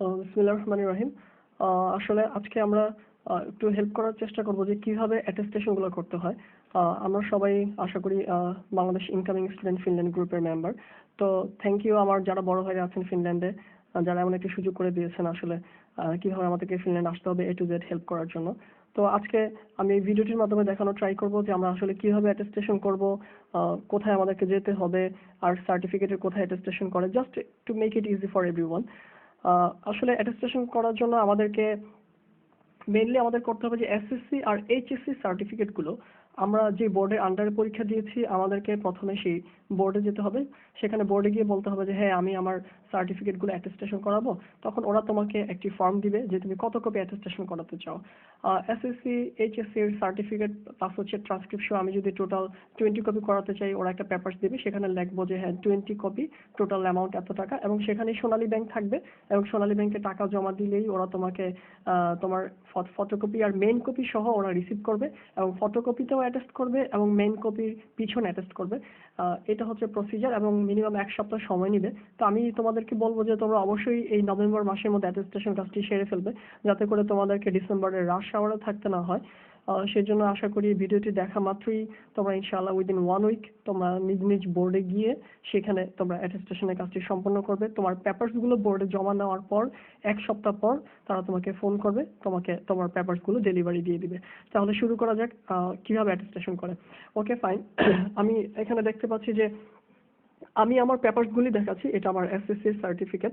বিসমিল্লাহির রহমানির রহিম। আসলে আজকে আমরা একটু হেল্প করার চেষ্টা করব যে কিভাবে অ্যাটেস্টেশনগুলো করতে হয়। আমরা সবাই আশা করি বাংলাদেশ ইনকামিং স্টুডেন্ট ফিনল্যান্ড গ্রুপের মেম্বার। তো থ্যাংক ইউ আমার যারা বড় ভাইরা আছেন ফিনল্যান্ডে, যারা এমন একটি সুযোগ করে দিয়েছেন আসলে কিভাবে আমাদেরকে ফিনল্যান্ড আসতে হবে A to Z হেল্প করার জন্য। তো আজকে আমি এই ভিডিওটির মাধ্যমে দেখানোর ট্রাই করব যে আমরা আসলে কিভাবে অ্যাটেস্টেশন করব, কোথায় আমাদেরকে যেতে হবে, আর সার্টিফিকেটের কোথায় অ্যাটেস্টেশন করে, just to make it easy for everyone. আসলে অ্যাটেস্টেশন করার জন্য আমাদেরকে মেইনলি আমাদের করতে হবে যে এসএসসি আর এইচএসসি সার্টিফিকেটগুলো আমরা যে বোর্ডের আন্ডারে পরীক্ষা দিয়েছি আমাদেরকে প্রথমে সেই বোর্ডে যেতে হবে। সেখানে বোর্ডে গিয়ে বলতে হবে যে হ্যাঁ আমি আমার সার্টিফিকেটগুলো অ্যাটেস্টেশন করাবো। তখন ওরা তোমাকে একটি ফর্ম দিবে যে তুমি কত কপি অ্যাটেস্টেশন করাতে চাও। এসএসসি এইচএসসি এর সার্টিফিকেট প্লাস হচ্ছে ট্রান্সক্রিপশন আমি যদি টোটাল 20 কপি করাতে চাই ওরা একটা পেপারস দিবে, সেখানে লিখবো যে হ্যাঁ 20 কপি টোটাল অ্যামাউন্ট এত টাকা, এবং সেখানে সোনালী ব্যাংক থাকবে এবং সোনালী ব্যাংকে টাকা জমা দিলেই ওরা তোমাকে তোমার ফটোকপি আর মেইন কপি সহ ওরা রিসিভ করবে এবং ফটোকপিতেও অ্যাটেস্ট করবে এবং মেইন কপির পিছনে অ্যাটেস্ট করবে। এটা হচ্ছে প্রসিজার এবং মিনিমাম 1 সপ্তাহ সময় নেবে। তো আমি তোমাদেরকে বলবো যে তোমরা অবশ্যই এই নভেম্বর মাসের মধ্যে অ্যাটেস্টেশন কাজটি সেরে ফেলবে, যাতে করে তোমাদেরকে ডিসেম্বরের রাশ আওয়ারে থাকতে না হয়। সেই জন্য আশা করি ভিডিওটি দেখা মাত্রই তোমরা ইনশাআল্লাহ উইদিন 1 উইক তোমরা নিজ নিজ বোর্ডে গিয়ে সেখানে তোমরা অ্যাটেস্টেশনের কাজটি সম্পন্ন করবে। তোমার পেপারসগুলো বোর্ডে জমা নেওয়ার পর 1 সপ্তাহ পর তারা তোমাকে ফোন করবে, তোমাকে তোমার পেপারসগুলো ডেলিভারি দিয়ে দিবে। তাহলে শুরু করা যাক কিভাবে অ্যাটেস্টেশন করে। Okay fine. আমি এখানে দেখতে পাচ্ছি যে আমি আমার পেপারসগুলি দেখাচ্ছি। এটা আমার এসএসসি সার্টিফিকেট।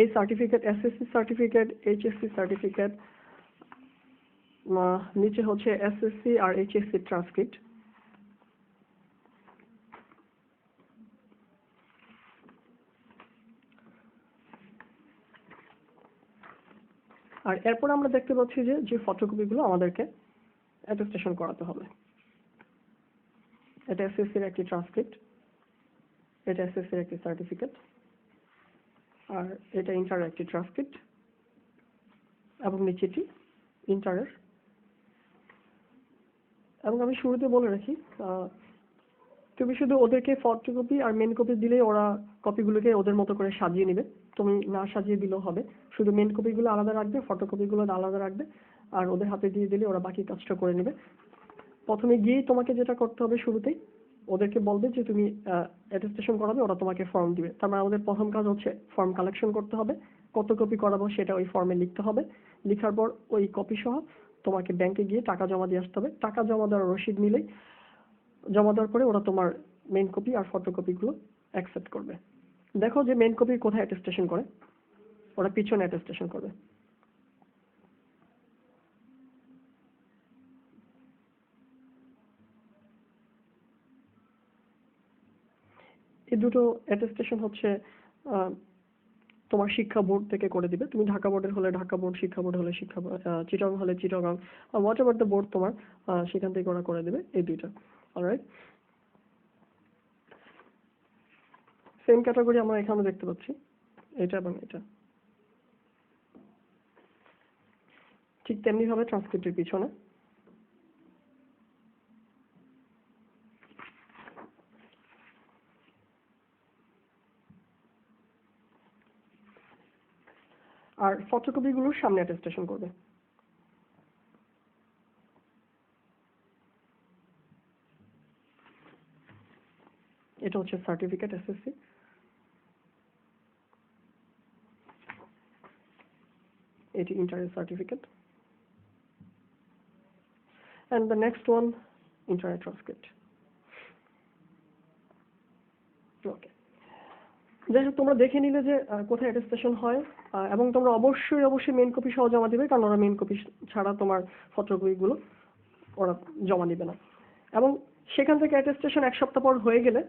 এই certificate SSC certificate, HSC certificate, নিচে হচ্ছে এসএসসি আর এইচএসসি ট্রান্সক্রিপ্ট। আর এরপর আমরা দেখতে পাচ্ছি যে ফটোকপিগুলো আমাদেরকে অ্যাটেস্টেশন করাতে হবে। এটা এসএসসির একটি ট্রান্সক্রিপ্ট, এটা এসএসসির একটি সার্টিফিকেট, আর এটা ইন্টারের একটি ট্রান্সক্রিপ্ট এবং নিচেটি ইন্টারের। এবং আমি শুরুতে বলে রাখি তুমি শুধু ওদেরকে ফটোকপি আর মেন কপি দিলেই ওরা কপিগুলোকে ওদের মতো করে সাজিয়ে নেবে। তুমি না সাজিয়ে দিলেও হবে, শুধু মেন কপিগুলো আলাদা রাখবে, ফটোকপিগুলো আলাদা রাখবে, আর ওদের হাতে দিয়ে দিলে ওরা বাকি কাজটা করে নেবে। প্রথমে গিয়েই তোমাকে যেটা করতে হবে শুরুতেই ওদেরকে বলবে যে তুমি অ্যাটেস্টেশন করাবে, ওরা তোমাকে ফর্ম দিবে। তারপর আমাদের প্রথম কাজ হচ্ছে ফর্ম কালেকশন করতে হবে, কত কপি করাবো সেটা ওই ফর্মে লিখতে হবে। লেখার পর ওই কপি সহ তোমাকে ব্যাংকে গিয়ে টাকা জমা দিয়ে আসতে হবে। টাকা জমা দেওয়ার রসিদ নিলেই জমা দেওয়ার পরে ওরা তোমার মেইন কপি আর ফটোকপিগুলো অ্যাকসেপ্ট করবে। দেখো যে মেইন কপি কোথায় অ্যাটেস্টেশন করে, ওরা পিছনে অ্যাটেস্টেশন করবে। এই দুটো অ্যাটেস্টেশন হচ্ছে তোমার শিক্ষা বোর্ড থেকে করে দিবে। তুমি ঢাকা বোর্ডের হলে ঢাকা বোর্ড, শিক্ষা বোর্ড হলে শিক্ষা বোর্ড, চিটাগং হলে Chittagong, what ever the board তোমার সেখান থেকে ওরা করে দেবে এই দুইটা। অলরাইট, সেম ক্যাটাগরি আমরা এখানে দেখতে পাচ্ছি, এটা এবং এটা। ঠিক তেমনি ভাবে ট্রান্সক্রিপ্টের পিছনে আর ফটোকপিগুলোর সামনে অ্যাটেস্টেশন করবে। এটা হচ্ছে সার্টিফিকেট এসএসসি, এটি ইন্টারের certificate, and the next one ইন্টারের ট্রান্সক্রিপ্ট। ওকে, যাই হোক তোমরা দেখে নিলে যে কোথায় অ্যাটেস্টেশন হয়, এবং তোমরা অবশ্যই মেইন কপি সহ জমা দিবে, কারণ ওরা মেইন কপি ছাড়া তোমার ফটোকপিগুলো ওরা জমা দিবে না। এবং সেখান থেকে অ্যাটেস্টেশন 1 সপ্তাহ পর হয়ে গেলে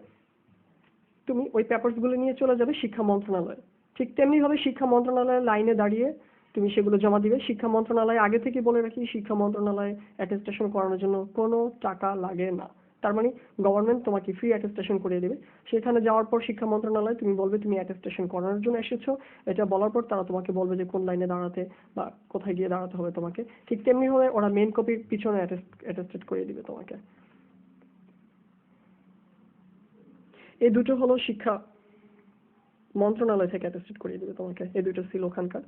তুমি ওই পেপারসগুলো নিয়ে চলে যাবে শিক্ষা মন্ত্রণালয়ে। ঠিক তেমনিভাবে শিক্ষা মন্ত্রণালয়ের লাইনে দাঁড়িয়ে তুমি সেগুলো জমা দিবে। শিক্ষা মন্ত্রণালয় আগে থেকে বলে রাখি, শিক্ষা মন্ত্রণালয়ে অ্যাটেস্টেশন করানোর জন্য কোনো টাকা লাগে না। তার মানে গভর্নমেন্ট তোমাকে ফ্রি অ্যাটেস্টেশন করিয়ে দেবে। সেখানে যাওয়ার পর শিক্ষা মন্ত্রণালয় তুমি বলবে তুমি অ্যাটেস্টেশন করানোর জন্য এসেছো, এটা বলার পর তারা তোমাকে বলবে যে কোন লাইনে দাঁড়াতে বা কোথায় গিয়ে দাঁড়াতে হবে তোমাকে। ঠিক তেমনিভাবে ওরা মেইন কপির পিছনে অ্যাটেস্টেড করিয়ে দিবে তোমাকে। এই দুটো হলো শিক্ষা মন্ত্রণালয় থেকে অ্যাটেস্টেড করিয়ে দিবে তোমাকে এই দুইটা সিল ওখানকার।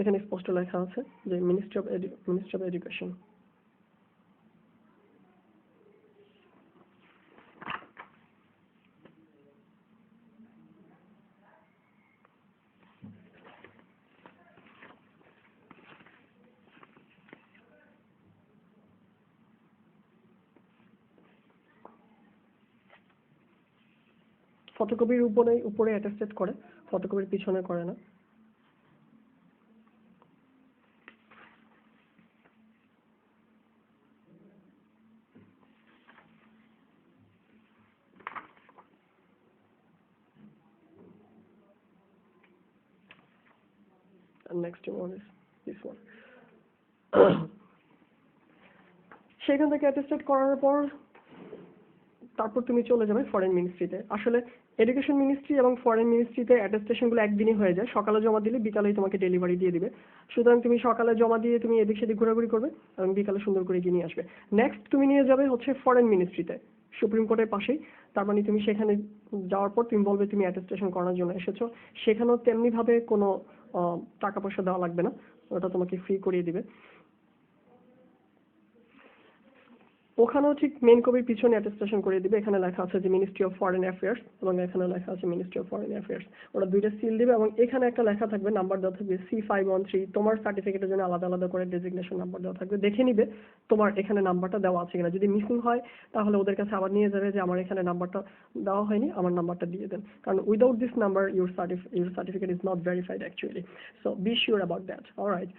এখানে স্পষ্ট লেখা আছে যে মিনিস্ট্রি অফ এডুকেশন। ফটোকপির উপরে অ্যাটেস্টেড করে, ফটোকপির পিছনে করে না। And next one is this one. সেখান থেকে অ্যাটেস্টেড করার পর তারপর তুমি চলে যাবে ফরেন মিনিস্ট্রিতে। আসলে এডুকেশন মিনিস্ট্রি এবং ফরেন মিনিস্ট্রিতে অ্যাটেস্টেশনগুলো একদিনই হয়ে যায়, সকালে জমা দিলে বিকালেই তোমাকে ডেলিভারি দিয়ে দিবে। সুতরাং তুমি সকালে জমা দিয়ে তুমি এদিক সেদিক ঘোরাঘুরি করবে এবং বিকালে সুন্দর করে গিয়ে নিয়ে আসবে। নেক্সট তুমি নিয়ে যাবে হচ্ছে ফরেন মিনিস্ট্রিতে, সুপ্রিম কোর্টের পাশেই। তার মানে তুমি সেখানে যাওয়ার পর তুমি বলবে তুমি অ্যাটেস্টেশন করার জন্য এসেছো। সেখানেও তেমনিভাবে কোনো টাকা পয়সা দেওয়া লাগবে না, ওটা তোমাকে ফ্রি করিয়ে দিবে। ওখানেও ঠিক মেইন কপির পিছনে অ্যাটেস্টেশন করে দিবে। এখানে লেখা আছে যে মিনিস্ট্রি অফ ফরেন অ্যাফেয়ার্স এবং এখানে লেখা আছে মিনিস্ট্রি অফ ফরেন অ্যাফেয়ার্স। ওরা দুইটা সিল দিবে এবং এখানে একটা লেখা থাকবে, নাম্বার দেওয়া থাকবে C513। তোমার সার্টিফিকেটের জন্য আলাদা আলাদা করে ডেজিগনেশন নাম্বার দেওয়া থাকবে। দেখে নিবে তোমার এখানে নাম্বারটা দেওয়া আছে কিনা। যদি মিসিং হয় তাহলে ওদের কাছে আবার নিয়ে যাবে যে আমার এখানে নাম্বারটা দেওয়া হয়নি, আমার নাম্বারটা দিয়ে দেন। কারণ without this number your certificate is not verified actually. So be sure about that. Alright.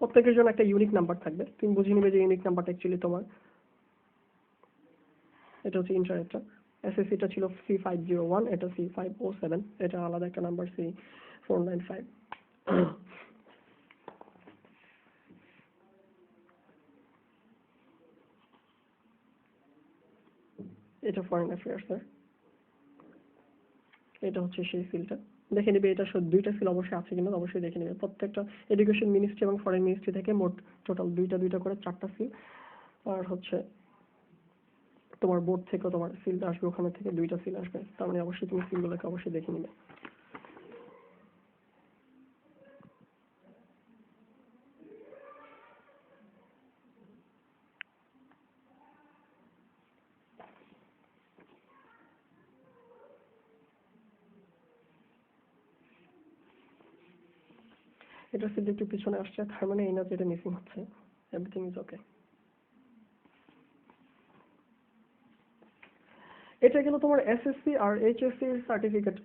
প্রত্যেকের জন্য একটা ইউনিক নাম্বার থাকবে, তুমি বুঝে নিবে যে ইউনিক নাম্বারটা অ্যাকচুয়ালি তোমার। এটা হচ্ছে ইন্টারেস্টটা। এসএসসিটা ছিল C501, এটা C507, এটা আলাদা একটা নাম্বার C495। এটা ফরেন অ্যাফেয়ার্সের, এটা হচ্ছে সেই সিলটা। দেখে নিবে এটা দুইটা সিল অবশ্যই আছে কিনা, অবশ্যই দেখে নিবে। প্রত্যেকটা এডুকেশন মিনিস্ট্রি এবং ফরেন মিনিস্ট্রি থেকে মোট টোটাল দুইটা করে 4টা সিল। আর হচ্ছে তোমার বোর্ড থেকে তোমার সিলটা আসবে, ওখানে থেকে 2টা সিল আসবে। তার মানে অবশ্যই তুমি সিলগুলোকে অবশ্যই দেখে নিবে। এটা সিল একটু পিছনে আসছে, তার মানে এই না যে এটা মিসিং হচ্ছে। Everything is okay. এটা গেল তোমার এসএসসি আর এইচএসসি সার্টিফিকেট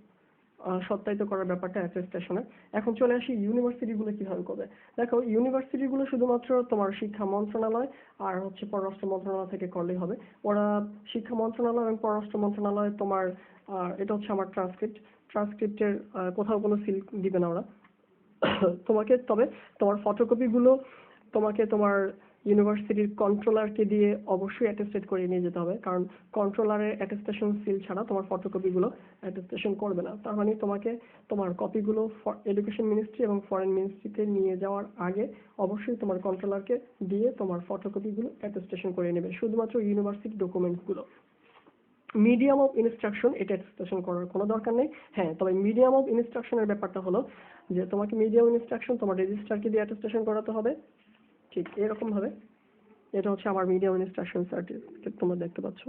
সত্যায়িত করার ব্যাপারটা অ্যাটেস্টেশনে। এখন চলে আসি ইউনিভার্সিটিগুলো কিভাবে করবে। দেখো, ইউনিভার্সিটিগুলো শুধুমাত্র তোমার শিক্ষা মন্ত্রণালয় আর হচ্ছে পররাষ্ট্র মন্ত্রণালয় থেকে করলেই হবে। ওরা শিক্ষা মন্ত্রণালয় এবং পররাষ্ট্র মন্ত্রণালয় তোমার এটা হচ্ছে আমার ট্রান্সক্রিপ্টের কোথাও কোনো সিল দিবে না ওরা তোমাকে। তবে তোমার ফটোকপিগুলো তোমাকে তোমার ইউনিভার্সিটির কন্ট্রোলারকে দিয়ে অবশ্যই অ্যাটেস্টেড করে নিয়ে যেতে হবে, কারণ কন্ট্রোলারের অ্যাটেস্টেশন সিল ছাড়া তোমার ফটোকপিগুলো অ্যাটেস্টেশন করবে না। তার মানে তোমাকে তোমার কপিগুলো এডুকেশন মিনিস্ট্রি এবং ফরেন মিনিস্ট্রিতে নিয়ে যাওয়ার আগে অবশ্যই তোমার কন্ট্রোলারকে দিয়ে তোমার ফটোকপিগুলো অ্যাটেস্টেশন করে নেবে, শুধুমাত্র ইউনিভার্সিটি ডকুমেন্টসগুলো। মিডিয়াম অফ ইনস্ট্রাকশন এটা অ্যাটেস্টেশন করার কোনো দরকার নেই। হ্যাঁ, তবে মিডিয়াম অফ ইনস্ট্রাকশনের ব্যাপারটা হলো যে তোমাকে মিডিয়াম ইনস্ট্রাকশন তোমার রেজিস্ট্রারকে দিয়ে অ্যাটেস্টেশন করাতে হবে, ঠিক এরকম ভাবে। এটা হচ্ছে আমার মিডিয়াম ইনস্ট্রাকশন সার্টিফিকেট, তোমরা দেখতে পাচ্ছ।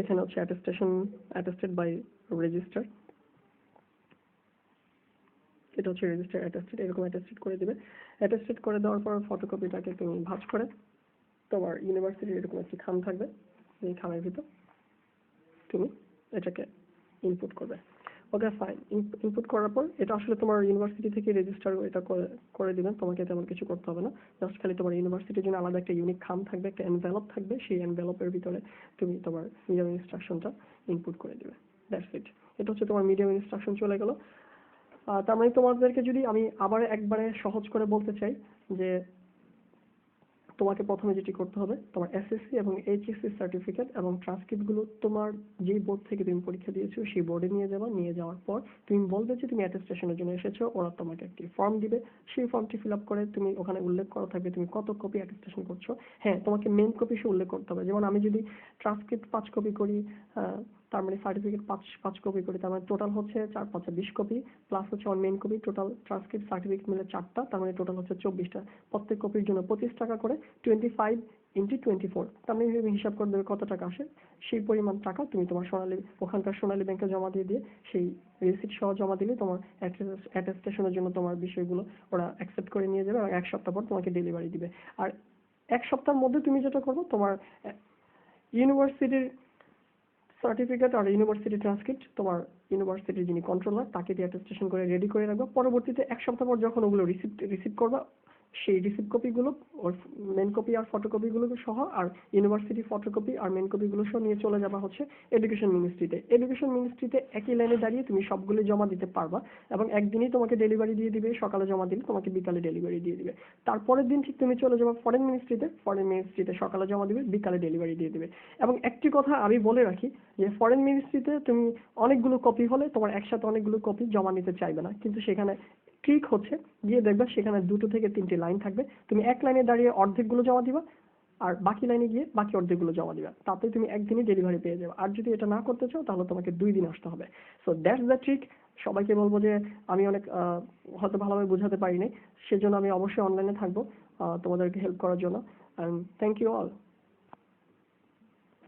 এখানে হচ্ছে অ্যাটেস্টেড বাই রেজিস্ট্রার। এটা হচ্ছে রেজিস্টার অ্যাটেস্টেড, এরকম অ্যাটেস্টেড করে দিবে। অ্যাটেস্টেড করে দেওয়ার পর ফটোকপিটাকে তুমি ভাঁজ করে তোমার ইউনিভার্সিটির এরকম একটি খাম থাকবে, এই খামের ভিতর তুমি এটাকে ইনপুট করবে। ওকে, ফাইন। ইনপুট করার পর এটা আসলে তোমার ইউনিভার্সিটি থেকে রেজিস্টার এটা করে দিবেন, তোমাকে তেমন কিছু করতে হবে না। জাস্ট খালি তোমার ইউনিভার্সিটির জন্য আলাদা একটা ইউনিক খাম থাকবে, একটা এনভেলপ থাকবে, সেই এনভেলপের ভিতরে তুমি তোমার মিডিয়াম ইনস্ট্রাকশনটা ইনপুট করে দিবে। That's it. এটা হচ্ছে তোমার মিডিয়াম ইনস্ট্রাকশন চলে গেল। তার মানে তোমাদেরকে যদি আমি আবার একবারে সহজ করে বলতে চাই যে তোমাকে প্রথমে যেটি করতে হবে, তোমার এসএসসি এবং এইচএসসি সার্টিফিকেট এবং ট্রান্সক্রিপ্টগুলো তোমার যেই বোর্ড থেকে তুমি পরীক্ষা দিয়েছো সেই বোর্ডে নিয়ে যাবা। নিয়ে যাওয়ার পর তুমি বলবে যে তুমি অ্যাটেস্টেশনের জন্য এসেছো, ওরা তোমাকে একটি ফর্ম দিবে। সেই ফর্মটি ফিল আপ করে তুমি ওখানে উল্লেখ করা থাকবে তুমি কত কপি অ্যাটেস্টেশন করছো। হ্যাঁ, তোমাকে মেইন কপি সে উল্লেখ করতে হবে। যেমন আমি যদি ট্রান্সক্রিপ্ট 5 কপি করি, তার মানে সার্টিফিকেট 5 কপি করি, তার মানে টোটাল হচ্ছে 4 5 20 কপি, প্লাস হচ্ছে আমার main copy, total transcript certificate মিলে 4টা, তার মানে টোটাল হচ্ছে 24টা। প্রত্যেক কপির জন্য 25 টাকা করে, 25 ইন্টু 24, তার মানে তুমি হিসাব করে দেবে কত টাকা আসে। সেই পরিমাণ টাকা তুমি তোমার ওখানকার সোনালী ব্যাংকে জমা দিয়ে সেই রিসিট সহ জমা দিলে তোমার অ্যাটেস্টেশনের জন্য তোমার বিষয়গুলো ওরা অ্যাকসেপ্ট করে নিয়ে যাবে এবং 1 সপ্তাহ পর তোমাকে ডেলিভারি দিবে। আর 1 সপ্তাহের মধ্যে তুমি যেটা করবে, তোমার ইউনিভার্সিটির সার্টিফিকেট আর ইউনিভার্সিটি ট্রান্সক্রিপ্ট তোমার ইউনিভার্সিটির যিনি কন্ট্রোলার তাকে দিয়ে অ্যাটেস্টেশন করে রেডি করে রাখবা। পরবর্তীতে 1 সপ্তাহ পর যখন ওগুলো রিসিভ করবা, সেই রিসিভ কপিগুলো ওর মেন কপি আর ফটোকপিগুলো সহ আর ইউনিভার্সিটি ফটোকপি আর মেন কপিগুলো সহ নিয়ে চলে যাবা হচ্ছে এডুকেশন মিনিস্ট্রিতে। এডুকেশন মিনিস্ট্রিতে একই লাইনে দাঁড়িয়ে তুমি সবগুলো জমা দিতে পারবা এবং একদিনই তোমাকে ডেলিভারি দিয়ে দিবে। সকালে জমা দিলে তোমাকে বিকালে ডেলিভারি দিয়ে দিবে। তারপরের দিন ঠিক তুমি চলে যাবা ফরেন মিনিস্ট্রিতে সকালে জমা দিবে, বিকালে ডেলিভারি দিয়ে দিবে। এবং একটি কথা আমি বলে রাখি যে ফরেন মিনিস্ট্রিতে তুমি অনেকগুলো কপি হলে তোমার একসাথে অনেকগুলো কপি জমা নিতে চাইবে না, কিন্তু সেখানে ট্রিক হচ্ছে গিয়ে দেখবা সেখানে 2 থেকে 3টি লাইন থাকবে। তুমি এক লাইনে দাঁড়িয়ে অর্ধেকগুলো জমা দিবা আর বাকি লাইনে গিয়ে বাকি অর্ধেকগুলো জমা দিবা, তাতে তুমি একদিনই ডেলিভারি পেয়ে যাবে। আর যদি এটা না করতে চাও তাহলে তোমাকে 2 দিন আসতে হবে। So that's the trick. সবাইকে বলবো যে আমি অনেক হয়তো ভালোভাবে বোঝাতে পারিনি, সেজন্য আমি অবশ্যই অনলাইনে থাকবো তোমাদেরকে হেল্প করার জন্য। Thank you all.